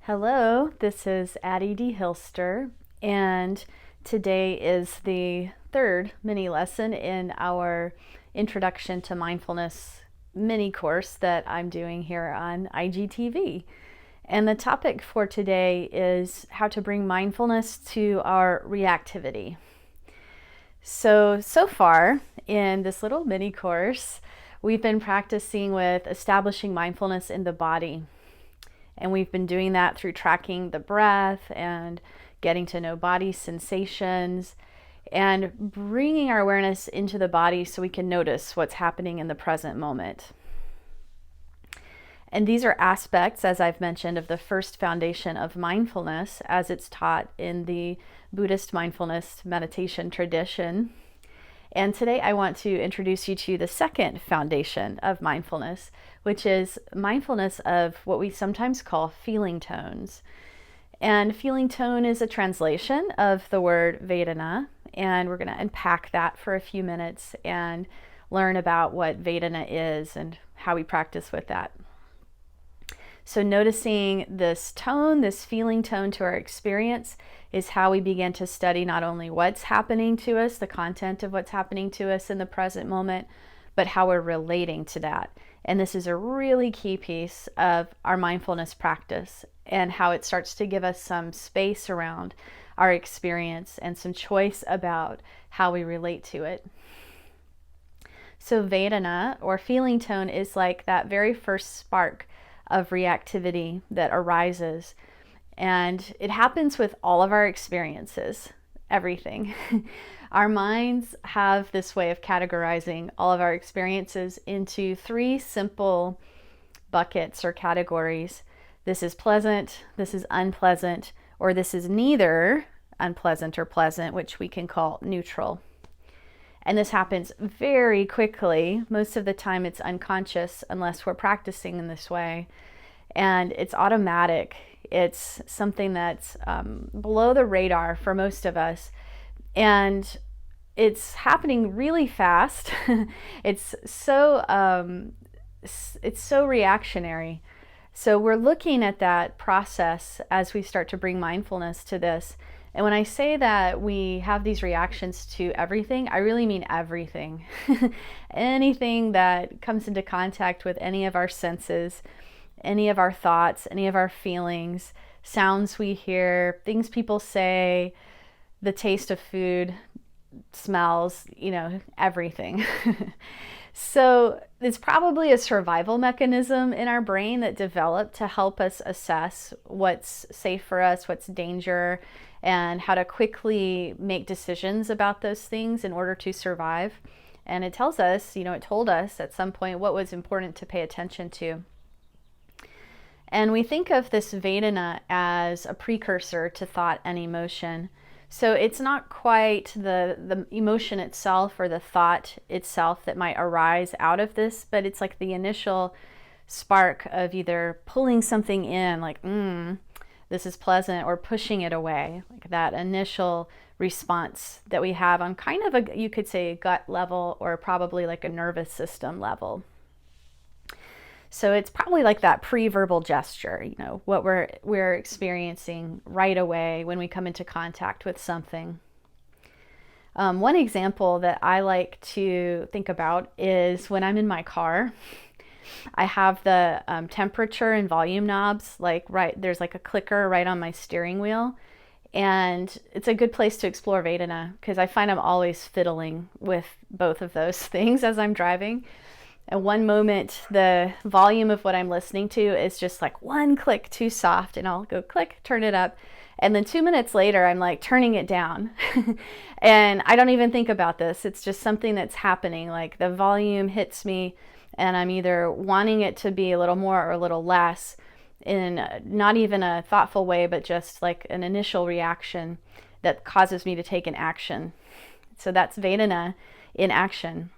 Hello, this is Addie D. Hilster, and today is the third mini lesson in our Introduction to Mindfulness mini course that I'm doing here on IGTV. And the topic for today is how to bring mindfulness to our reactivity. So far in this little mini course, we've been practicing with establishing mindfulness in the body. And we've been doing that through tracking the breath and getting to know body sensations and bringing our awareness into the body so we can notice what's happening in the present moment. And these are aspects, as I've mentioned, of the first foundation of mindfulness as it's taught in the Buddhist mindfulness meditation tradition. And today I want to introduce you to the second foundation of mindfulness, which is mindfulness of what we sometimes call feeling tones. And feeling tone is a translation of the word Vedana, and we're going to unpack that for a few minutes and learn about what Vedana is and how we practice with that. So noticing this tone, this feeling tone to our experience, is how we begin to study not only what's happening to us, the content of what's happening to us in the present moment, but how we're relating to that. And this is a really key piece of our mindfulness practice and how it starts to give us some space around our experience and some choice about how we relate to it. So Vedana, or feeling tone, is like that very first spark of reactivity that arises. And it happens with all of our experiences, everything. Our minds have this way of categorizing all of our experiences into three simple buckets or categories. This is pleasant, this is unpleasant, or this is neither unpleasant or pleasant, which we can call neutral. And this happens very quickly. Most of the time it's unconscious unless we're practicing in this way. And it's automatic. It's something that's below the radar for most of us. And it's happening really fast. It's so reactionary. So we're looking at that process as we start to bring mindfulness to this. And when I say that we have these reactions to everything, I really mean everything. Anything that comes into contact with any of our senses, any of our thoughts, any of our feelings, sounds we hear, things people say, the taste of food, smells, everything. So it's probably a survival mechanism in our brain that developed to help us assess what's safe for us, what's danger, and how to quickly make decisions about those things in order to survive. And it tells us, it told us at some point what was important to pay attention to. And we think of this Vedana as a precursor to thought and emotion. So it's not quite the emotion itself or the thought itself that might arise out of this, but it's like the initial spark of either pulling something in, like, this is pleasant, or pushing it away, like that initial response that we have on kind of you could say, a gut level, or probably like a nervous system level. So it's probably like that pre-verbal gesture, what we're experiencing right away when we come into contact with something. One example that I like to think about is when I'm in my car. I have the temperature and volume knobs, there's like a clicker right on my steering wheel. And it's a good place to explore Vedana because I find I'm always fiddling with both of those things as I'm driving. And one moment, the volume of what I'm listening to is just like one click too soft, and I'll go click, turn it up. And then 2 minutes later, I'm like turning it down. And I don't even think about this. It's just something that's happening. Like the volume hits me, and I'm either wanting it to be a little more or a little less in not even a thoughtful way, but just like an initial reaction that causes me to take an action. So that's Vedana in action.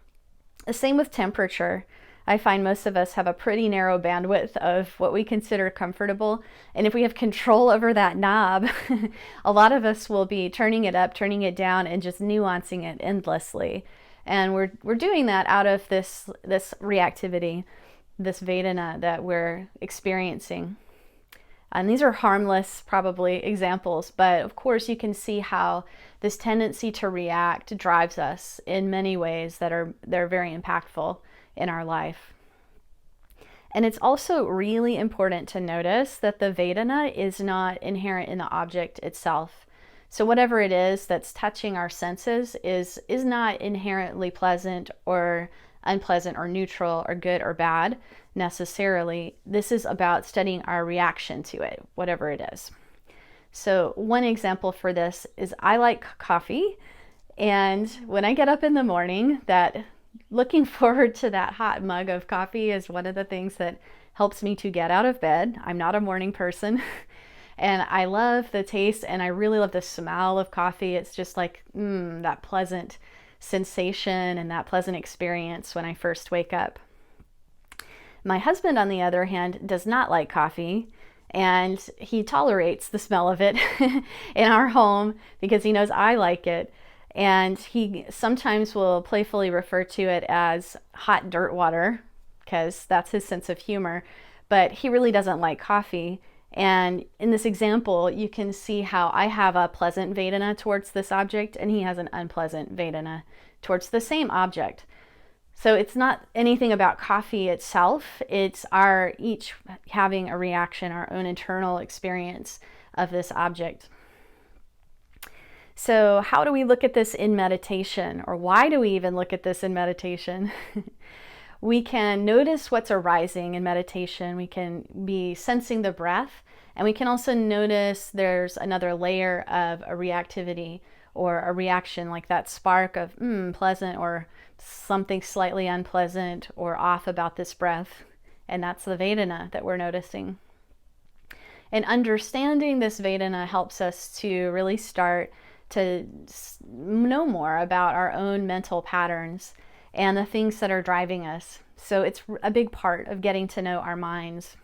The same with temperature. I find most of us have a pretty narrow bandwidth of what we consider comfortable. And if we have control over that knob, a lot of us will be turning it up, turning it down, and just nuancing it endlessly. And we're doing that out of this reactivity, this Vedana that we're experiencing. And these are harmless, probably, examples, but of course you can see how this tendency to react drives us in many ways they're very impactful in our life. And it's also really important to notice that the Vedana is not inherent in the object itself. So whatever it is that's touching our senses is not inherently pleasant or unpleasant or neutral or good or bad necessarily. This is about studying our reaction to it, whatever it is. So one example for this is I like coffee, and when I get up in the morning, that looking forward to that hot mug of coffee is one of the things that helps me to get out of bed. I'm not a morning person. And I love the taste, and I really love the smell of coffee. It's just like that pleasant sensation and that pleasant experience when I first wake up. My husband, on the other hand, does not like coffee, and he tolerates the smell of it in our home because he knows I like it. And he sometimes will playfully refer to it as hot dirt water because that's his sense of humor, but he really doesn't like coffee. And in this example, you can see how I have a pleasant Vedana towards this object and he has an unpleasant Vedana towards the same object. So it's not anything about coffee itself, it's our each having a reaction, our own internal experience of this object. So how do we look at this in meditation, or why do we even look at this in meditation? We can notice what's arising in meditation. We can be sensing the breath, and we can also notice there's another layer of a reactivity or a reaction, like that spark of pleasant or something slightly unpleasant or off about this breath. And that's the Vedana that we're noticing. And understanding this Vedana helps us to really start to know more about our own mental patterns and the things that are driving us. So it's a big part of getting to know our minds.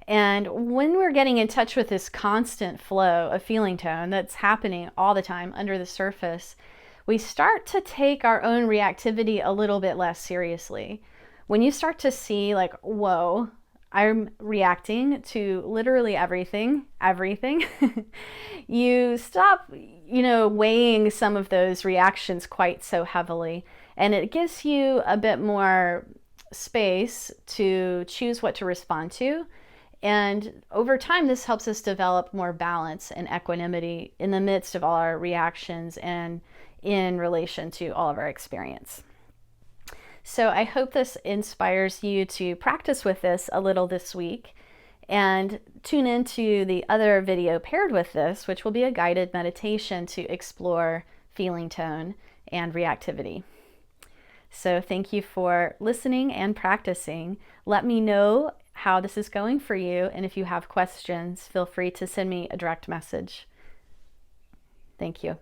And when we're getting in touch with this constant flow of feeling tone that's happening all the time under the surface, we start to take our own reactivity a little bit less seriously. When you start to see like, whoa, I'm reacting to literally everything, you stop, weighing some of those reactions quite so heavily. And it gives you a bit more space to choose what to respond to. And over time, this helps us develop more balance and equanimity in the midst of all our reactions and in relation to all of our experience. So I hope this inspires you to practice with this a little this week, and tune into the other video paired with this, which will be a guided meditation to explore feeling tone and reactivity. So thank you for listening and practicing. Let me know how this is going for you, and if you have questions, feel free to send me a direct message. Thank you.